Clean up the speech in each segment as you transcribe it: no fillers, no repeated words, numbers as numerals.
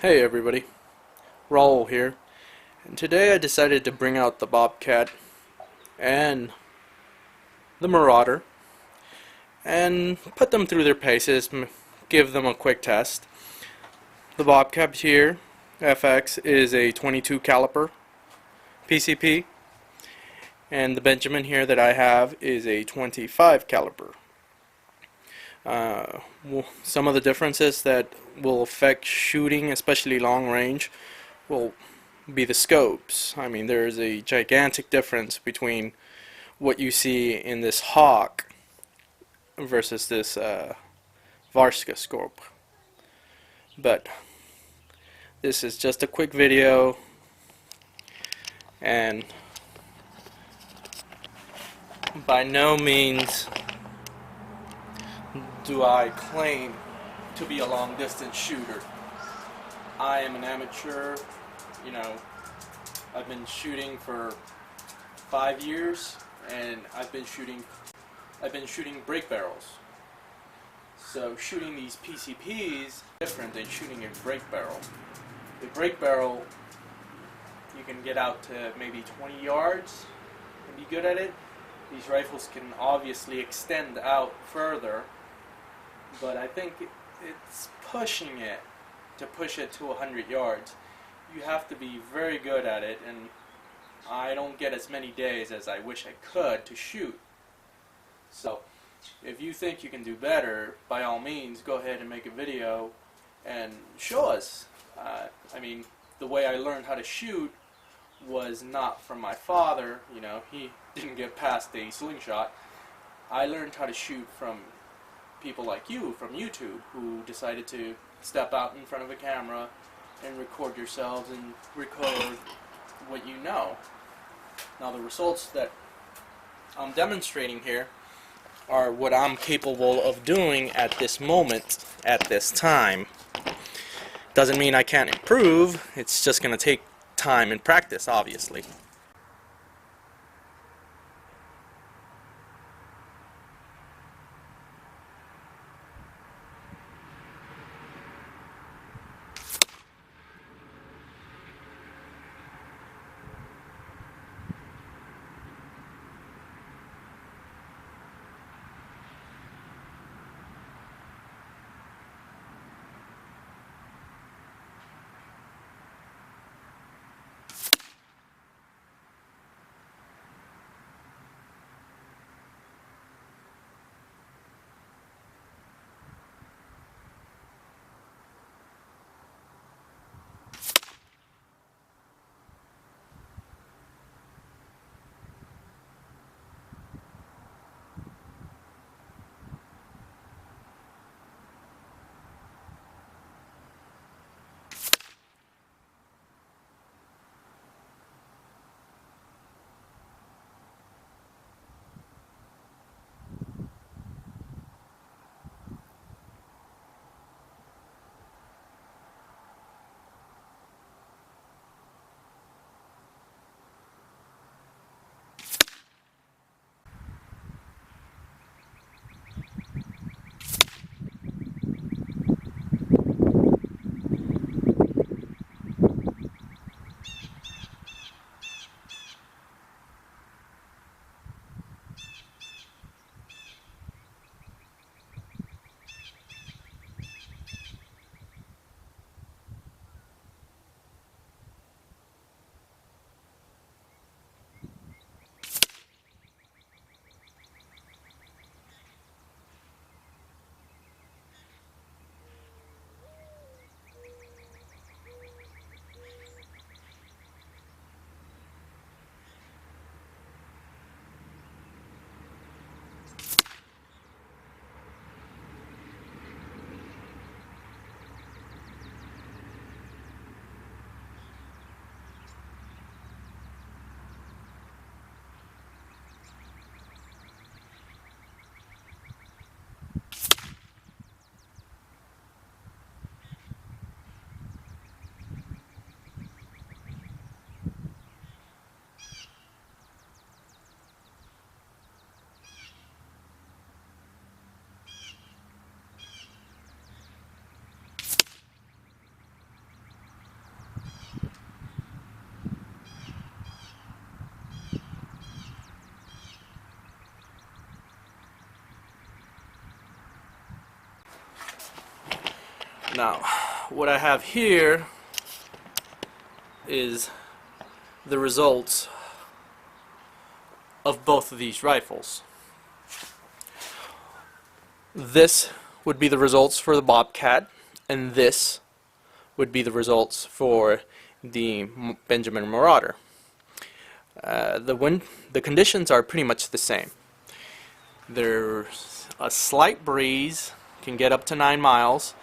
Hey everybody, Raul here, and today I decided to bring out the Bobcat and the Marauder and put them through their paces, give them a quick test. The Bobcat here, FX, is a 22 caliper PCP, and the Benjamin here that I have is a 25 caliper. Some of the differences that will affect shooting, especially long range, will be the scopes. I mean, there is a gigantic difference between what you see in this Hawke versus this Barska scope. But this is just a quick video, and by no means do I claim to be a long distance shooter. I am an amateur. You know, I've been shooting for 5 years, and I've been shooting break barrels. So shooting these PCPs is different than shooting a break barrel. A break barrel, you can get out to maybe 20 yards and be good at it. These rifles can obviously extend out further, but I think it's pushing it to push it to 100 yards. You have to be very good at it, and I don't get as many days as I wish I could to shoot. So if you think you can do better, by all means go ahead and make a video and show us. I mean, the way I learned how to shoot was not from my father. You know, he didn't get past a slingshot. I learned how to shoot from people like you from YouTube, who decided to step out in front of a camera and record yourselves and record what you know. Now the results that I'm demonstrating here are what I'm capable of doing at this moment, at this time. Doesn't mean I can't improve, it's just going to take time and practice, obviously. Now, what I have here is the results of both of these rifles. This would be the results for the Bobcat, and this would be the results for the Benjamin Marauder. The conditions are pretty much the same. There's a slight breeze, can get up to 9 miles,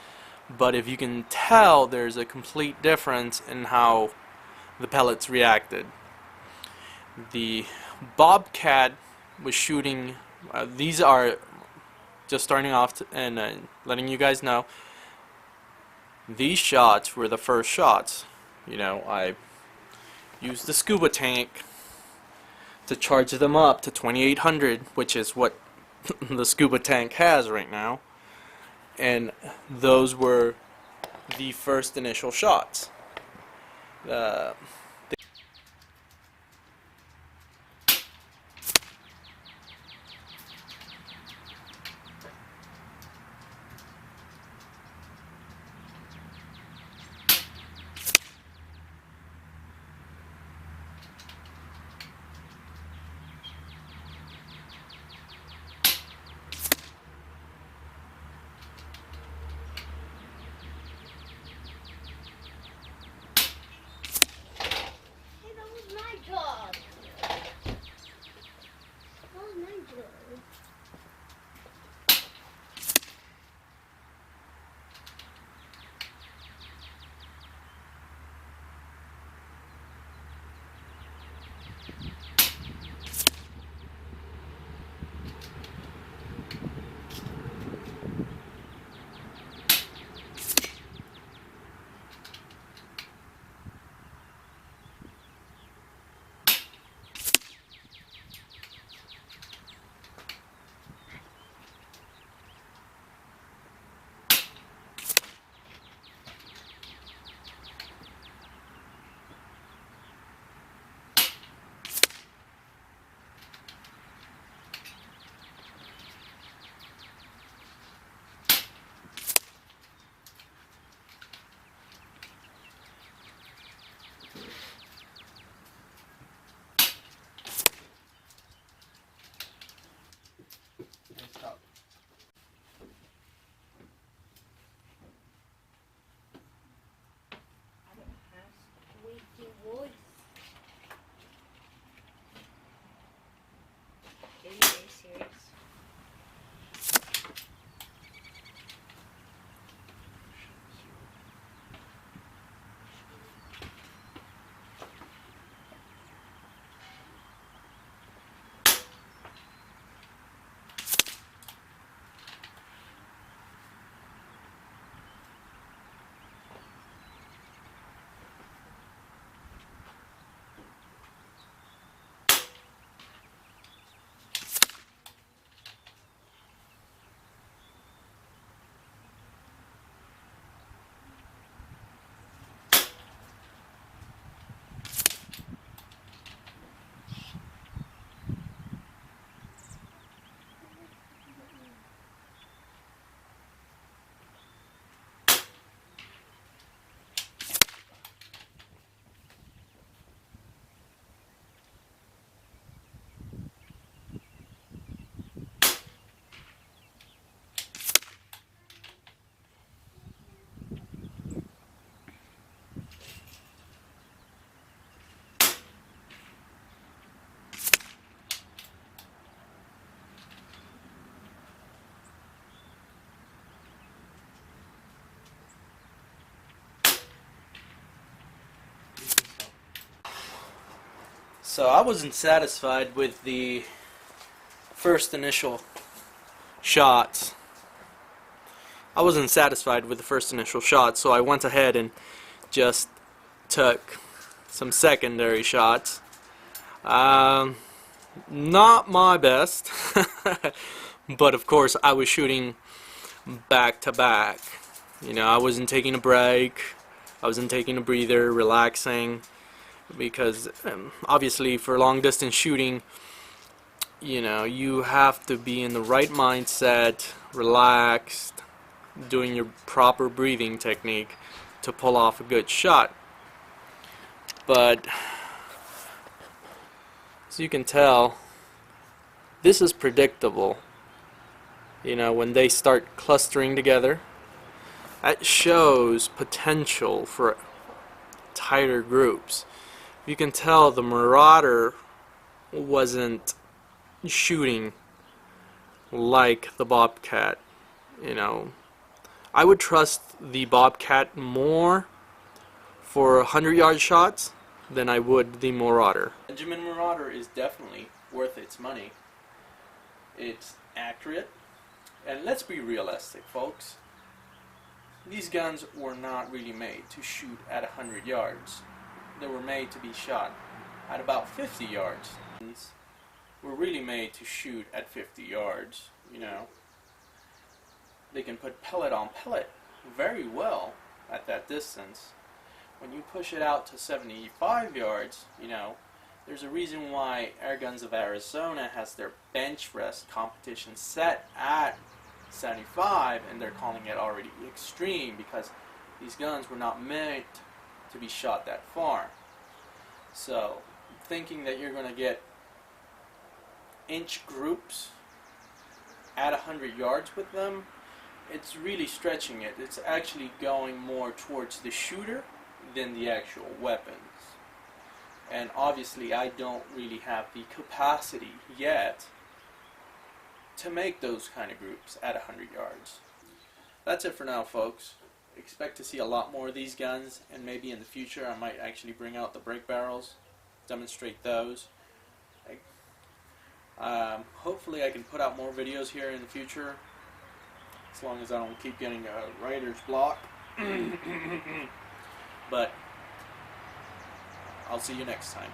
but if you can tell, there's a complete difference in how the pellets reacted. The Bobcat was shooting, these are just starting off and letting you guys know, these shots were the first shots. You know, I used the scuba tank to charge them up to 2800, which is what the scuba tank has right now, and those were the first initial shots. So I wasn't satisfied with the first initial shots. So I went ahead and just took some secondary shots. Not my best, but of course I was shooting back to back. You know, I wasn't taking a break, I wasn't taking a breather, relaxing, because obviously for long distance shooting, you know, you have to be in the right mindset, relaxed, doing your proper breathing technique to pull off a good shot. But as you can tell, this is predictable. You know, when they start clustering together, that shows potential for tighter groups. You can tell the Marauder wasn't shooting like the Bobcat. You know, I would trust the Bobcat more for 100-yard shots than I would the Marauder. Benjamin Marauder is definitely worth its money. It's accurate, and let's be realistic, folks. These guns were not really made to shoot at 100 yards. They were made to be shot at about 50 yards. Were really made to shoot at 50 yards, you know. They can put pellet on pellet very well at that distance. When you push it out to 75 yards, you know, there's a reason why Air Guns of Arizona has their bench rest competition set at 75, and they're calling it already extreme, because these guns were not meant to be shot that far. So thinking that you're going to get inch groups at 100 yards with them, it's really stretching it. It's actually going more towards the shooter than the actual weapons. And obviously I don't really have the capacity yet to make those kind of groups at 100 yards. That's it for now, folks. Expect to see a lot more of these guns, and maybe in the future I might actually bring out the break barrels, demonstrate those. Hopefully I can put out more videos here in the future, as long as I don't keep getting a writer's block. But I'll see you next time.